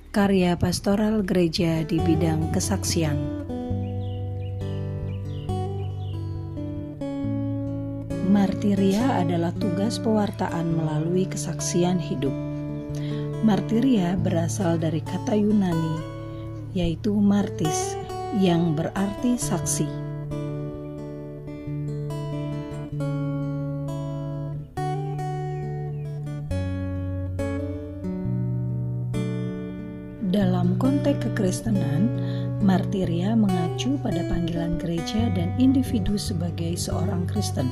Karya pastoral gereja di bidang kesaksian. Martiria adalah tugas pewartaan melalui kesaksian hidup. Martiria berasal dari kata Yunani, yaitu martis, yang berarti saksi. Dalam konteks kekristenan, martiria mengacu pada panggilan gereja dan individu sebagai seorang Kristen.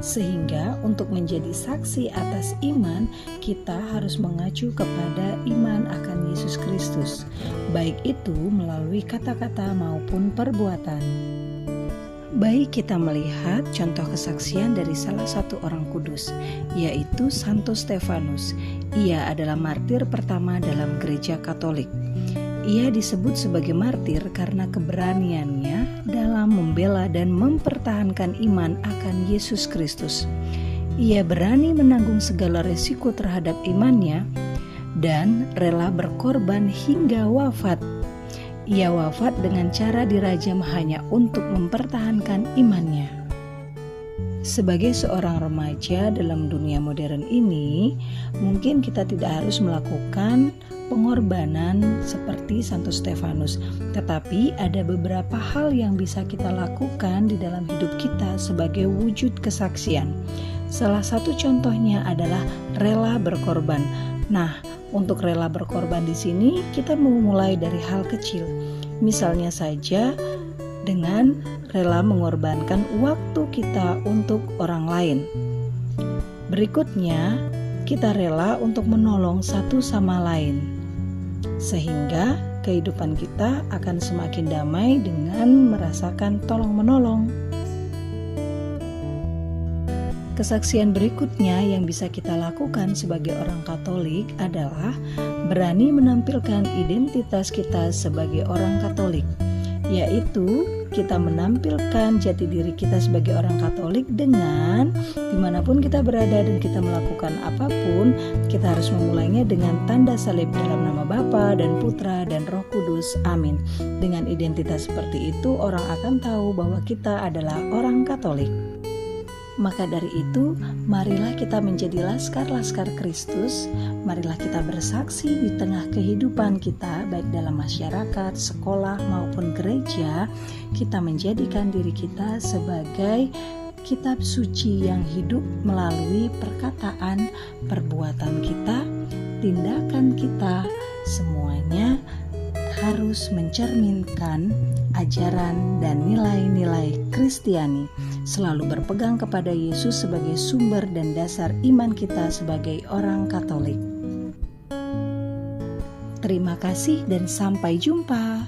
Sehingga untuk menjadi saksi atas iman, kita harus mengacu kepada iman akan Yesus Kristus, baik itu melalui kata-kata maupun perbuatan. Baik kita melihat contoh kesaksian dari salah satu orang kudus, yaitu Santo Stefanus. Ia adalah martir pertama dalam gereja Katolik. Ia disebut sebagai martir karena keberaniannya dalam membela dan mempertahankan iman akan Yesus Kristus. Ia berani menanggung segala resiko terhadap imannya dan rela berkorban hingga wafat. Ia wafat dengan cara dirajam hanya untuk mempertahankan imannya. Sebagai seorang remaja dalam dunia modern ini, mungkin kita tidak harus melakukan pengorbanan seperti Santo Stefanus, tetapi ada beberapa hal yang bisa kita lakukan di dalam hidup kita sebagai wujud kesaksian. Salah satu contohnya adalah rela berkorban. Nah, untuk rela berkorban di sini kita memulai dari hal kecil. Misalnya saja dengan rela mengorbankan waktu kita untuk orang lain. Berikutnya, kita rela untuk menolong satu sama lain. Sehingga kehidupan kita akan semakin damai dengan merasakan tolong-menolong. Kesaksian berikutnya yang bisa kita lakukan sebagai orang Katolik adalah berani menampilkan identitas kita sebagai orang Katolik, yaitu kita menampilkan jati diri kita sebagai orang Katolik dengan dimanapun kita berada dan kita melakukan apapun, kita harus memulainya dengan tanda salib dalam nama Bapa dan Putra dan Roh Kudus. Amin. Dengan identitas seperti itu, orang akan tahu bahwa kita adalah orang Katolik. Maka dari itu, marilah kita menjadi laskar-laskar Kristus. Marilah kita bersaksi di tengah kehidupan kita, baik dalam masyarakat, sekolah, maupun gereja. Kita menjadikan diri kita sebagai kitab suci yang hidup melalui perkataan, perbuatan kita, tindakan kita, semuanya harus mencerminkan ajaran dan nilai-nilai Kristiani, selalu berpegang kepada Yesus sebagai sumber dan dasar iman kita sebagai orang Katolik. Terima kasih dan sampai jumpa.